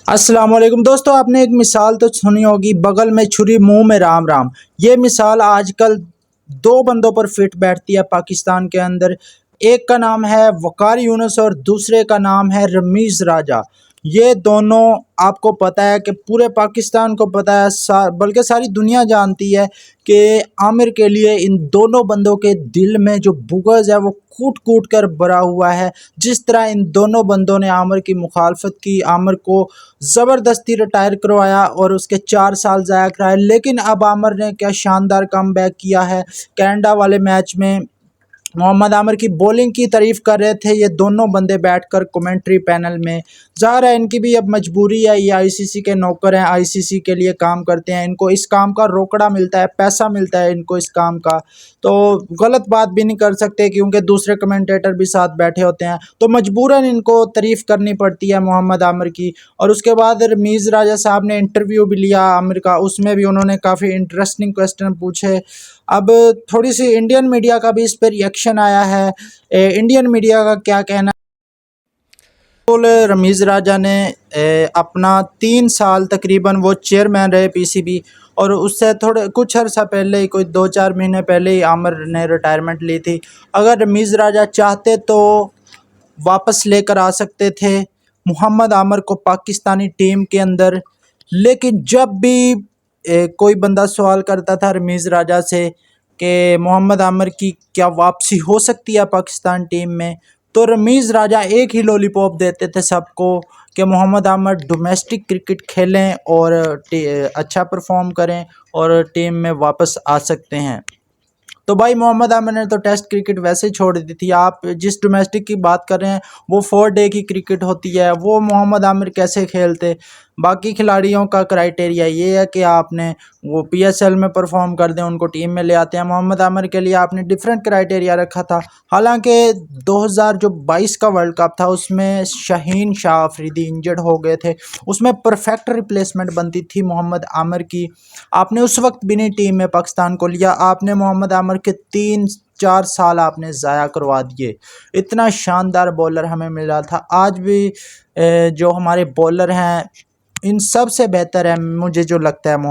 अस्सलाम वालेकुम दोस्तों, आपने एक मिसाल तो सुनी होगी, बगल में छुरी मुंह में राम राम। ये मिसाल आजकल दो बंदों पर फिट बैठती है पाकिस्तान के अंदर। एक का नाम है वकार यूनुस और दूसरे का नाम है रमीज राजा। ये दोनों, आपको पता है कि पूरे पाकिस्तान को पता है, बल्कि सारी दुनिया जानती है कि आमिर के लिए इन दोनों बंदों के दिल में जो बुग़्ज़ है वो कूट कूट कर भरा हुआ है। जिस तरह इन दोनों बंदों ने आमिर की मुखालफत की, आमिर को ज़बरदस्ती रिटायर करवाया और उसके 4 साल ज़ाया कराए, लेकिन अब आमिर ने क्या शानदार कमबैक किया है। कनाडा वाले मैच में मोहम्मद आमिर की बॉलिंग की तारीफ कर रहे थे ये दोनों बंदे बैठकर कमेंट्री पैनल में। ज़ाहिर है इनकी भी अब मजबूरी है, ये आईसीसी के नौकर हैं, आईसीसी के लिए काम करते हैं, इनको इस काम का रोकड़ा मिलता है, पैसा मिलता है इनको इस काम का, तो गलत बात भी नहीं कर सकते क्योंकि दूसरे कमेंटेटर भी साथ बैठे होते हैं, तो मजबूरन इनको तारीफ करनी पड़ती है मोहम्मद आमिर की। और उसके बाद रमीज़ राजा साहब ने इंटरव्यू भी लिया आमिर का, उसमें भी उन्होंने काफ़ी इंटरेस्टिंग क्वेश्चन पूछे। अब थोड़ी सी इंडियन मीडिया का भी इस पर रिएक्शन आया है। इंडियन मीडिया का क्या कहना है? रमीज़ राजा ने अपना 3 साल तकरीबन वो चेयरमैन रहे पीसीबी, और उससे थोड़े कुछ अर्सा पहले ही, कोई 2-4 महीने पहले ही आमिर ने रिटायरमेंट ली थी। अगर रमीज़ राजा चाहते तो वापस लेकर आ सकते थे मोहम्मद आमिर को पाकिस्तानी टीम के अंदर, लेकिन जब भी कोई बंदा सवाल करता था रमीज़ राजा से कि मोहम्मद आमिर की क्या वापसी हो सकती है पाकिस्तान टीम में, तो रमीज़ राजा एक ही लॉलीपॉप देते थे सबको कि मोहम्मद आमिर डोमेस्टिक क्रिकेट खेलें और अच्छा परफॉर्म करें और टीम में वापस आ सकते हैं। तो भाई मोहम्मद आमिर ने तो टेस्ट क्रिकेट वैसे ही छोड़ दी थी। आप जिस डोमेस्टिक की बात कर रहे हैं वो 4 डे की क्रिकेट होती है, वो मोहम्मद आमिर कैसे खेलते। बाकी खिलाड़ियों का क्राइटेरिया ये है कि आपने वो पीएसएल में परफॉर्म कर दें, उनको टीम में ले आते हैं। मोहम्मद आमिर के लिए आपने डिफरेंट क्राइटेरिया रखा था। हालांकि 2022 का वर्ल्ड कप था, उसमें शाहीन शाह अफरीदी इंजर्ड हो गए थे, उसमें परफेक्ट रिप्लेसमेंट बनती थी मोहम्मद आमिर की। आपने उस वक्त भी नहीं टीम में पाकिस्तान को लिया, आपने मोहम्मद आमिर के 3-4 साल आपने ज़ाया करवा दिए। इतना शानदार बॉलर हमें मिला था। आज भी जो हमारे बॉलर हैं इन सब से बेहतर है मुझे जो लगता है